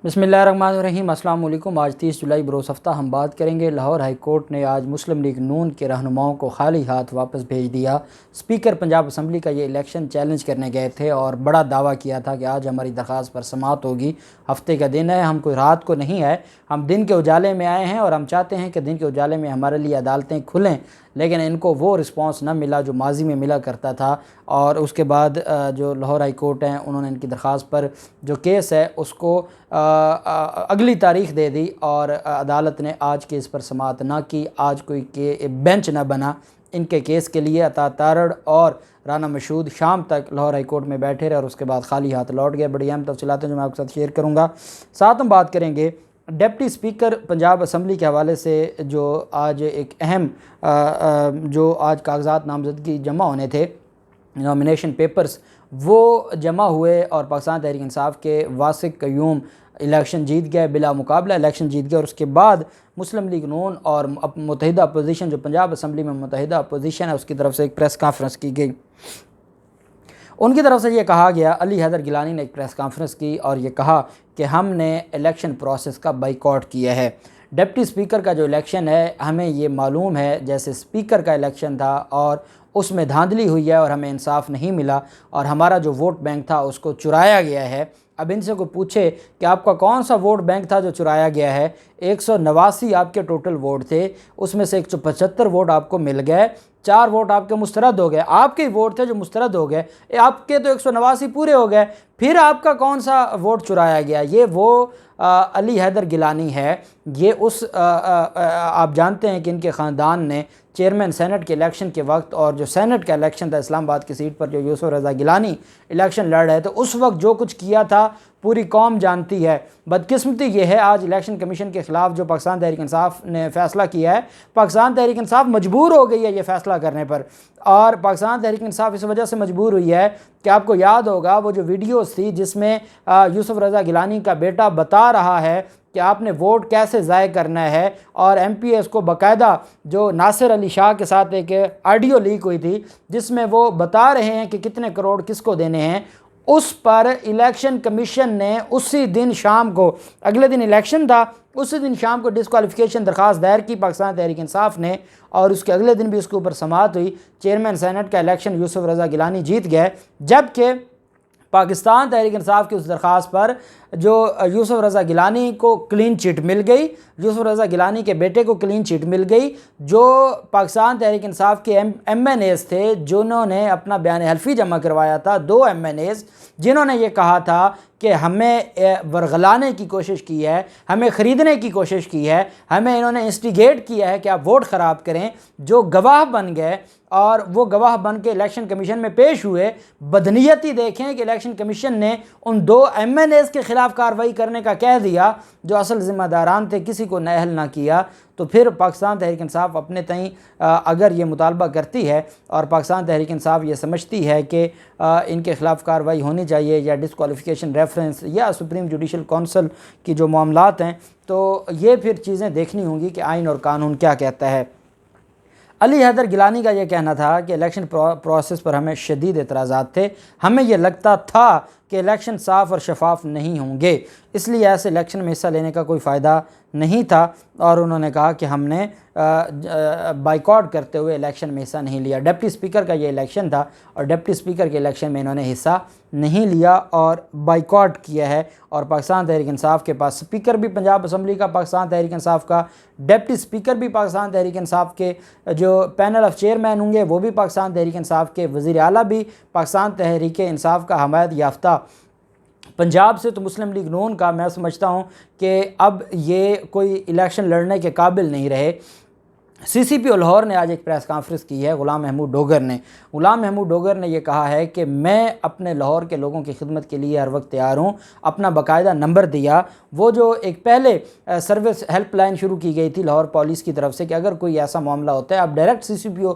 बिस्मिल्लाहिर्रहमानिर्रहीम। अस्सलाम वालेकुम। आज 30 जुलाई बरोज़ हफ्ता हम बात करेंगे। लाहौर हाई कोर्ट ने आज मुस्लिम लीग नून के रहनुमाओं को खाली हाथ वापस भेज दिया। स्पीकर पंजाब असम्बली का ये इलेक्शन चैलेंज करने गए थे और बड़ा दावा किया था कि आज हमारी दरख्वास्त पर समाअत होगी। हफ्ते का दिन है, हम कोई रात को नहीं आए, हम दिन के उजाले में आए हैं और हम चाहते हैं कि दिन के उजाले में हमारे लिए अदालतें खुलें। लेकिन इनको वो रिस्पांस न मिला जो माजी में मिला करता था। और उसके बाद जो लाहौर हाई कोर्ट हैं उन्होंने इनकी दरख्वास्त पर जो केस है उसको अगली तारीख दे दी और अदालत ने आज केस पर समाअत ना की। आज कोई के बेंच ना बना इनके केस के लिए। अता तारड़ और राना मशहूद शाम तक लाहौर हाई कोर्ट में बैठे रहे और उसके बाद खाली हाथ लौट गए। बड़ी अहम तफसीलात हैं जो मैं आपके साथ शेयर करूँगा। साथ हम बात करेंगे डिप्टी स्पीकर पंजाब असम्बली के हवाले से जो आज एक अहम जो आज कागजात नामजदगी जमा होने थे, नॉमिनेशन पेपर्स, वो जमा हुए और पाकिस्तान तहरीक इंसाफ के वासिक क़य्यूम इलेक्शन जीत गए, बिला मुकाबला इलेक्शन जीत गए। और उसके बाद मुस्लिम लीग नून और मुत्तहिदा अपोजिशन जो पंजाब असम्बली में मुत्तहिदा अपोजिशन है उसकी तरफ से एक प्रेस कॉन्फ्रेंस की गई। उनकी तरफ से ये कहा गया, अली हैदर गिलानी ने एक प्रेस कॉन्फ्रेंस की और ये कहा कि हमने इलेक्शन प्रोसेस का बाइकआउट किया है। डिप्टी स्पीकर का जो इलेक्शन है हमें ये मालूम है जैसे स्पीकर का इलेक्शन था और उसमें धांधली हुई है और हमें इंसाफ नहीं मिला और हमारा जो वोट बैंक था उसको चुराया गया है। अब इनसे कोई पूछे कि आपका कौन सा वोट बैंक था जो चुराया गया है। 189 आपके टोटल वोट थे, उसमें से 175 वोट आपको मिल गए, 4 वोट आपके मुस्तरद हो गए। आपके ही वोट थे जो मुस्तरद हो गए, आपके तो 189 पूरे हो गए, फिर आपका कौन सा वोट चुराया गया। ये वो अली हैदर गिलानी है। ये उस आप जानते हैं कि इनके ख़ानदान ने चेयरमैन सेनेट के इलेक्शन के वक्त और जो सेनेट का इलेक्शन था इस्लामाबाद की सीट पर जो यूसुफ रज़ा गिलानी इलेक्शन लड़ रहे थे उस वक्त जो कुछ किया था पूरी कौम जानती है। बदकिस्मती ये है आज इलेक्शन कमीशन के ख़िलाफ़ जो पाकिस्तान तहरीक इंसाफ ने फ़ैसला किया है, पाकिस्तान तहरीक इंसाफ मजबूर हो गई है ये फ़ैसला करने पर। और पाकिस्तान तहरीक इंसाफ इस वजह से मजबूर हुई है कि आपको याद होगा वो जो वीडियोस थी जिसमें यूसुफ रज़ा गिलानी का बेटा बता रहा है कि आपने वोट कैसे ज़ाय करना है और MPS को बाकायदा जो नासिर अली शाह के साथ एक ऑडियो लीक हुई थी जिसमें वो बता रहे हैं कि कितने करोड़ किसको देने हैं। उस पर इलेक्शन कमीशन ने उसी दिन शाम को, अगले दिन इलेक्शन था, उसी दिन शाम को डिस्क्वालिफिकेशन दरख्वास्त दायर की पाकिस्तान तहरीक इंसाफ ने और उसके अगले दिन भी उसके ऊपर समाअत हुई। चेयरमैन सेनेट का इलेक्शन यूसुफ रज़ा गिलानी जीत गए, जबकि पाकिस्तान तहरीक इंसाफ की उस दरख्वास्त पर जो यूसुफ रज़ा गिलानी को क्लीन चिट मिल गई, यूसुफ रज़ा गिलानी के बेटे को क्लीन चिट मिल गई। जो पाकिस्तान तहरीक इंसाफ के MNAs थे जिन्होंने अपना बयान हल्फी जमा करवाया था, 2 MNAs जिन्होंने ये कहा था कि हमें वरगलाने की कोशिश की है, हमें ख़रीदने की कोशिश की है, हमें इन्होंने इंस्टिगेट किया है कि आप वोट ख़राब करें, जो गवाह बन गए और वो गवाह बन के इलेक्शन कमीशन में पेश हुए। बदनीयती देखें कि इलेक्शन कमीशन ने उन 2 MNAs के ख़िलाफ़ कार्रवाई करने का कह दिया जो असल ज़िम्मेदारान थे, किसी को नाअहल ना किया। तो फिर पाकिस्तान तहरीक इंसाफ अपने तई अगर ये मुतालबा करती है और पाकिस्तान तहरीक इंसाफ ये समझती है कि इनके ख़िलाफ़ कार्रवाई होनी चाहिए या डिस्क्वालिफिकेशन रेफरेंस या सुप्रीम जुडिशल काउंसिल की जो मामलात हैं, तो ये फिर चीज़ें देखनी होंगी कि आइन और कानून क्या कहता है। अली हैदर गिलानी का ये कहना था कि इलेक्शन प्रोसेस पर हमें शदीद एतराज़ात थे, हमें यह लगता था कि इलेक्शन साफ़ और शफाफ नहीं होंगे, इसलिए ऐसे इलेक्शन में हिस्सा लेने का कोई फ़ायदा नहीं था। और उन्होंने कहा कि हमने बाइकआउट करते हुए इलेक्शन में हिस्सा नहीं लिया। डिप्टी स्पीकर का ये इलेक्शन था और डिप्टी स्पीकर के इलेक्शन में इन्होंने हिस्सा नहीं लिया और बाइकआउट किया है। और पाकिस्तान तहरीक इंसाफ के पास स्पीकर भी पंजाब असम्बली का पाकिस्तान तहरीक इंसाफ का, डिप्टी स्पीकर भी पाकिस्तान तहरीक इंसाफ के, जो पैनल ऑफ चेयरमैन होंगे वो भी पाकिस्तान तहरीक इंसाफ के, वज़ीर आला भी पाकिस्तान तहरीक इंसाफ का हमायत याफ्ता। पंजाब से तो मुस्लिम लीग नून का मैं समझता हूँ कि अब ये कोई इलेक्शन लड़ने के काबिल नहीं रहे। CCPO लाहौर ने आज एक प्रेस कॉन्फ्रेंस की है। ग़ुलाम महमूद डोगर ने ये कहा है कि मैं अपने लाहौर के लोगों की खिदमत के लिए हर वक्त तैयार हूँ। अपना बाकायदा नंबर दिया, वो जो एक पहले सर्विस हेल्पलाइन शुरू की गई थी लाहौर पुलिस की तरफ से कि अगर कोई ऐसा मामला होता है आप डायरेक्ट CCPO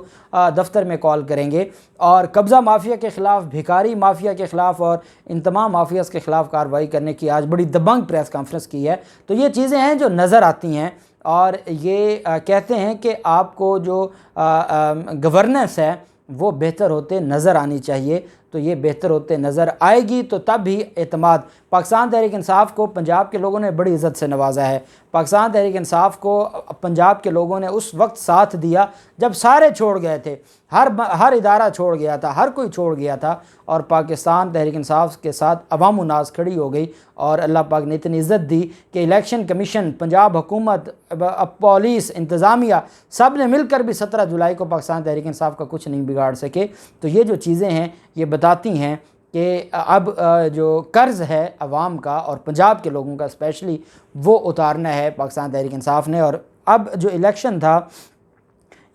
दफ्तर में कॉल करेंगे। और कब्ज़ा माफिया के ख़िलाफ़, भिखारी माफिया के ख़िलाफ़ और इन तमाम माफियाज़ के ख़िलाफ़ कार्रवाई करने की आज बड़ी दबंग प्रेस कॉन्फ्रेंस की है। तो ये चीज़ें हैं जो नज़र आती हैं और ये कहते हैं कि आपको जो गवर्नेंस है वो बेहतर होते नज़र आनी चाहिए। तो ये बेहतर होते नज़र आएगी तो तब ही एतमाद पाकिस्तान तहरीक इंसाफ को पंजाब के लोगों ने बड़ी इज़्ज़त से नवाजा है। पाकिस्तान तहरीक इंसाफ को पंजाब के लोगों ने उस वक्त साथ दिया जब सारे छोड़ गए थे, हर इदारा छोड़ गया था, हर कोई छोड़ गया था, और पाकिस्तान तहरीक इंसाफ के साथ अवाम नाज खड़ी हो गई। और अल्लाह पाक ने इतनी इज़्ज़त दी कि इलेक्शन कमीशन, पंजाब हुकूमत, पुलिस, इंतज़ामिया सब ने मिलकर भी 17 जुलाई को पाकिस्तान तहरीक इंसाफ का कुछ नहीं बिगाड़ सके। तो ये जो चीज़ें हैं ये बताती हैं कि अब जो कर्ज़ है अवाम का और पंजाब के लोगों का स्पेशली, वो उतारना है पाकिस्तान तहरीक इंसाफ ने। और अब जो इलेक्शन था,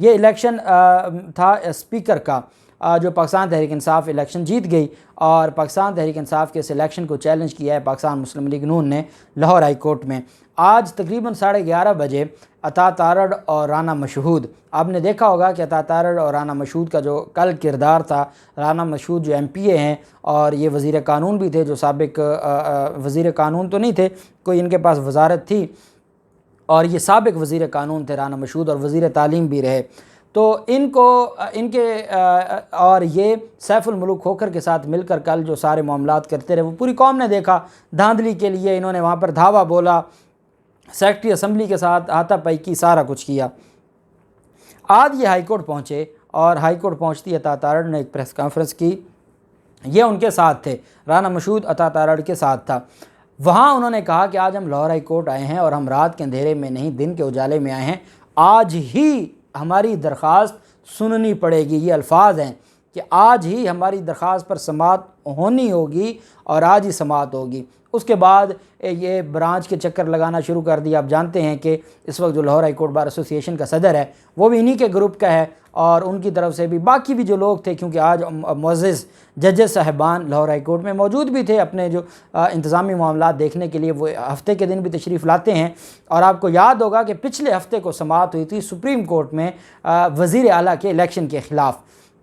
ये इलेक्शन था स्पीकर का, जो पाकिस्तान तहरीक इंसाफ इलेक्शन जीत गई, और पाकिस्तान तहरीक इंसाफ के इस इलेक्शन को चैलेंज किया है पाकिस्तान मुस्लिम लीग नून ने लाहौर हाई कोर्ट में। आज तकरीबन 11:30 बजे अता तारड़ और राना मशहूद, आपने देखा होगा कि अता तारड़ और राना मशहूद का जो कल किरदार था, राना मशहूद जो MPA हैं और ये वज़ीर कानून भी थे, जो साबिक वज़ीर कानून तो नहीं थे, कोई इनके पास वजारत थी, और ये साबिक वज़ीर कानून थे राना मशहूद, और वज़ीर तालीम भी रहे। तो इनके और ये सैफुल मुल्क खोखर के साथ मिलकर कल जो सारे मामलात करते रहे, वो पूरी कौम ने देखा। धांधली के लिए इन्होंने वहाँ पर धावा बोला, सेक्रेटरी असम्बली के साथ हाथापाई की, सारा कुछ किया। आज ये हाई कोर्ट पहुँचे, और हाई कोर्ट पहुँचती अता तारड़ ने एक प्रेस कॉन्फ्रेंस की। ये उनके साथ थे, राना मशहूद अता तारड़ के साथ था। वहाँ उन्होंने कहा कि आज हम लाहौर हाई कोर्ट आए हैं और हम रात के अंधेरे में नहीं, दिन के उजाले में आए हैं। आज ही हमारी दरख्वास्त सुननी पड़ेगी। ये अल्फाज हैं कि आज ही हमारी दरख्वास्त पर समाअत होनी होगी और आज ही समाअत होगी। उसके बाद ये ब्रांच के चक्कर लगाना शुरू कर दिया। आप जानते हैं कि इस वक्त जो Lahore high court bar association का सदर है वो भी इन्हीं के ग्रुप का है, और उनकी तरफ से भी बाकी भी जो लोग थे, क्योंकि आज मुअज़्ज़िज़ जजेस साहिबान लाहौर हाई कोर्ट में मौजूद भी थे अपने जो इंतज़ामी मामलात देखने के लिए, वो हफ़्ते के दिन भी तशरीफ़ लाते हैं। और आपको याद होगा कि पिछले हफ़्ते को समाअत हुई थी सुप्रीम कोर्ट में वज़ीर आला के इलेक्शन के ख़िलाफ़।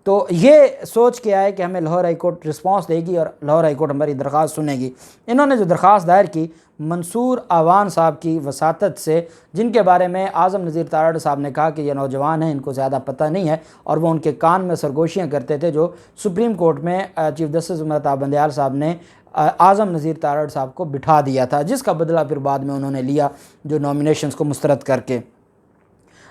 तो ये सोच के आए कि हमें लाहौर हाई कोर्ट रिस्पॉन्स देगी और लाहौर हाई कोर्ट हमारी दरख्वास्त सुनेगी। इन्होंने जो दरख्वास्त दायर की मंसूर आवान साहब की वसातत से, जिनके बारे में आज़म नज़ीर तारड़ साहब ने कहा कि ये नौजवान हैं, इनको ज़्यादा पता नहीं है, और वो उनके कान में सरगोशियाँ करते थे, जो सुप्रीम कोर्ट में चीफ जस्टिस उमर अता बंदयाल साहब ने आज़म नज़ीर तारड़ साहब को बिठा दिया था, जिसका बदला फिर बाद में उन्होंने लिया जो नॉमिनेशंस को मुस्तरद करके।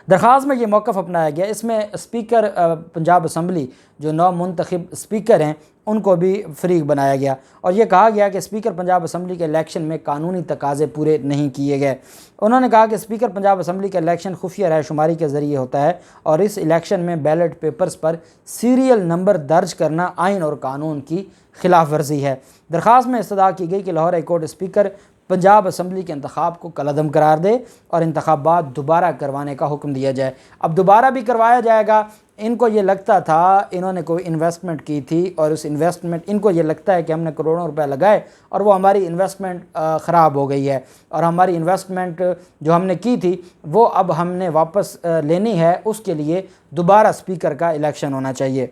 दरख्वास्त में ये मौक़िफ़ अपनाया गया। इसमें स्पीकर पंजाब असम्बली जो नौ मुंतखब स्पीकर हैं उनको भी फ़रीक बनाया गया, और ये कहा गया कि स्पीकर पंजाब असम्बली के इलेक्शन में कानूनी तकाज़े पूरे नहीं किए गए। उन्होंने कहा कि स्पीकर पंजाब असम्बली का इलेक्शन खुफिया रायशुमारी के ज़रिए होता है, और इस इलेक्शन में बैलेट पेपर्स पर सीरियल नंबर दर्ज करना आइन और कानून की खिलाफ वर्जी है। दरख्वास्त में इस्तदा की गई कि Lahore high court speaker Punjab assembly के इंतखाब को कलअदम करार दे और इंतखाबात दोबारा करवाने का हुक्म दिया जाए। अब दोबारा भी करवाया जाएगा। इनको ये लगता था, इन्होंने कोई इन्वेस्टमेंट की थी, और उस इन्वेस्टमेंट, इनको ये लगता है कि हमने करोड़ों रुपए लगाए और वो हमारी इन्वेस्टमेंट ख़राब हो गई है, और हमारी इन्वेस्टमेंट जो हमने की थी वो अब हमने वापस लेनी है, उसके लिए दोबारा स्पीकर का इलेक्शन होना चाहिए।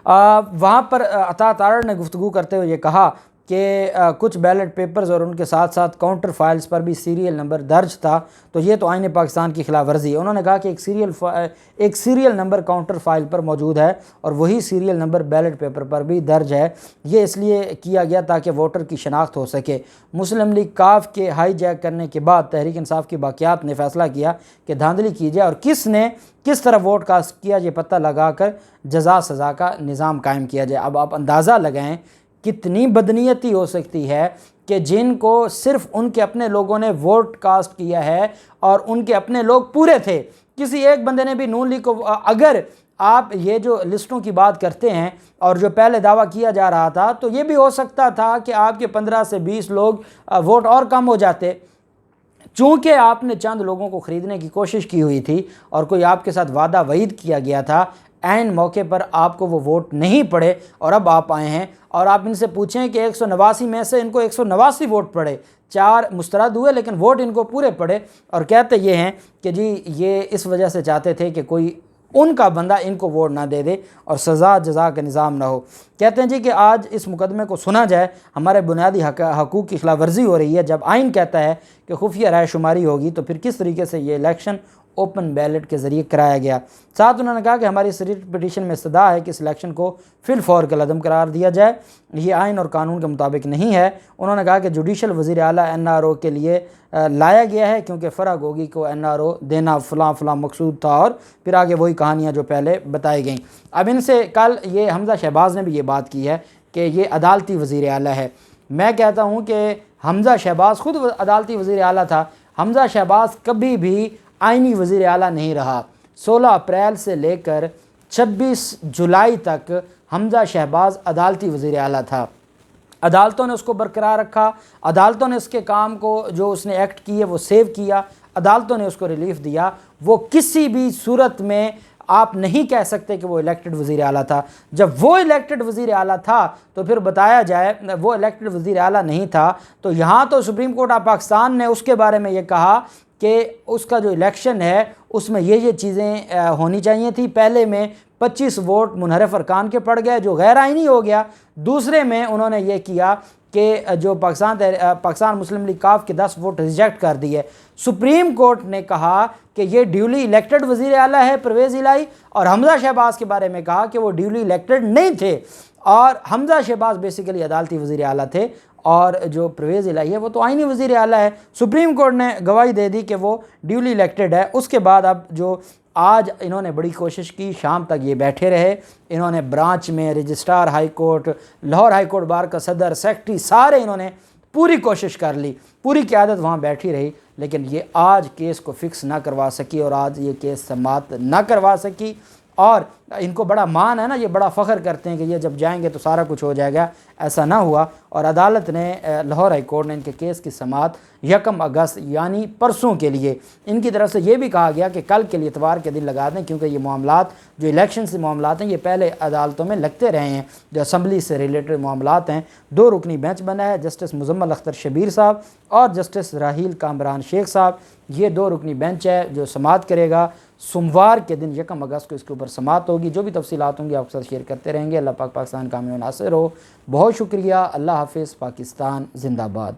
वहाँ पर अता तारड़ ने गुफ्तगू करते हुए ये कहा कि कुछ बैलेट पेपर्स और उनके साथ साथ काउंटर फाइल्स पर भी सीरियल नंबर दर्ज था, तो ये तो आईन पाकिस्तान की खिलाफ वर्जी है। उन्होंने कहा कि एक सीरियल नंबर काउंटर फाइल पर मौजूद है और वही सीरियल नंबर बैलेट पेपर पर भी दर्ज है। ये इसलिए किया गया ताकि वोटर की शनाख्त हो सके। मुस्लिम लीग काफ के हाई जैक करने के बाद तहरीक इंसाफ की बाक़ियात ने फ़ैसला किया कि धांधली की जाए और किसने किस तरह वोट कास्ट किया ये पता लगा कर जज़ा सज़ा का निज़ाम कायम किया जाए। अब आप अंदाज़ा लगाएँ कितनी बदनीयती हो सकती है कि जिनको सिर्फ उनके अपने लोगों ने वोट कास्ट किया है और उनके अपने लोग पूरे थे, किसी एक बंदे ने भी नून लीग को, अगर आप ये जो लिस्टों की बात करते हैं और जो पहले दावा किया जा रहा था, तो ये भी हो सकता था कि आपके 15 से 20 लोग वोट और कम हो जाते। चूँकि आपने चंद लोगों को ख़रीदने की कोशिश की हुई थी और कोई आपके साथ वादा वईद किया गया था, ऐन मौके पर आपको वो वोट नहीं पड़े और अब आप आए हैं और आप इनसे पूछें कि 189 में से इनको 189 वोट पड़े, 4 मुस्तरद हुए लेकिन वोट इनको पूरे पड़े, और कहते ये हैं कि जी ये इस वजह से चाहते थे कि कोई उनका बंदा इनको वोट ना दे दे और सज़ा जज़ा का निज़ाम ना हो। कहते हैं जी कि आज इस मुकदमे को सुना जाए, हमारे बुनियादी हकूक़ की खिलाफ वर्जी हो रही है। जब आइन कहता है कि खुफिया राय शुमारी होगी तो फिर किस तरीके से ये इलेक्शन ओपन बैलेट के ज़रिए कराया गया। साथ उन्होंने कहा कि हमारी इस रिट पिटीशन में इस्तदा है कि इस इलेक्शन को फिलफौर कलअदम करार दिया जाए, ये आइन और कानून के मुताबिक नहीं है। उन्होंने कहा कि जुडिशल वज़ीर आला NRO के लिए लाया गया है क्योंकि फ़रा गोगी को NRO देना फ़लाँ मकसूद था, और फिर आगे वही कहानियाँ जो पहले बताई गई। अब इनसे कल ये हमज़ा शहबाज ने भी ये बात की है कि ये अदालती वज़ीर आला है। मैं कहता हूँ कि हमज़ा शहबाज ख़ुद अदालती वज़ीर आला था। हमज़ा शहबाज कभी भी आइनी वज़ीर आला नहीं रहा। 16 अप्रैल से लेकर 26 जुलाई तक हमज़ा शहबाज अदालती वज़ीर आला था। अदालतों ने उसको बरकरार रखा, अदालतों ने उसके काम को जो उसने एक्ट किए वो सेव किया, अदालतों ने उसको रिलीफ दिया। वो किसी भी सूरत में आप नहीं कह सकते कि वो इलेक्टेड वज़ीर आला था। जब वो इलेक्टेड वज़ीर आला था तो फिर बताया जाए वो इलेक्टेड वज़ीर आला नहीं था। तो यहाँ तो सुप्रीम कोर्ट ऑफ पाकिस्तान ने उसके बारे में ये कहा कि उसका जो इलेक्शन है उसमें ये चीज़ें होनी चाहिए थी। पहले में 25 वोट मुनहरफ अरकान के पड़ गए जो गैर आइनी हो गया। दूसरे में उन्होंने ये किया कि जो पाकिस्तान मुस्लिम लीग काफ के 10 वोट रिजेक्ट कर दिए। सुप्रीम कोर्ट ने कहा कि ये ड्यूली इलेक्टेड वज़ीर आला है परवेज़ इलाही, और हमज़ा शहबाज के बारे में कहा कि वो ड्यूली इलेक्टेड नहीं थे, और हमज़ा शहबाज बेसिकली अदालती वज़ीर आला थे, और जो परवेज़ इलाही है वो तो आइनी वज़ीर आला है। सुप्रीम कोर्ट ने गवाही दे दी कि वो ड्यूली इलेक्टेड है। उसके बाद अब जो आज इन्होंने बड़ी कोशिश की, शाम तक ये बैठे रहे, इन्होंने ब्रांच में registrar high court, Lahore high court bar का सदर, सेक्रेटरी, सारे इन्होंने पूरी कोशिश कर ली, पूरी क़यादत वहाँ बैठी रही, लेकिन ये आज केस को फ़िक्स ना करवा सकी और आज ये केस समाप्त ना करवा सकी। और इनको बड़ा मान है ना, ये बड़ा फ़ख्र करते हैं कि ये जब जाएंगे तो सारा कुछ हो जाएगा, ऐसा ना हुआ। और अदालत ने लाहौर हाई कोर्ट ने इनके केस की समाअत 1 अगस्त यानी परसों के लिए, इनकी तरफ से ये भी कहा गया कि कल के लिए इतवार के दिन लगा दें, क्योंकि ये मामलात जो इलेक्शन से मामलात हैं ये पहले अदालतों में लगते रहे हैं, जो असम्बली से रिलेटेड मामलात हैं। 2 रुकनी बेंच बना है, जस्टिस मुजम्मल अख्तर शबीर साहब और जस्टिस राहील कामरान शेख साहब। ये 2 रुकनी बेंच है जो समाअत करेगा। सोमवार के दिन 1 अगस्त को इसके ऊपर समाअत होगी। जो भी तफसीलात होंगी आपके साथ शेयर करते रहेंगे। अल्लाह पाक पाकिस्तान कामिल नासिर हो। बहुत शुक्रिया। अल्लाह हाफिज़। पाकिस्तान जिंदाबाद।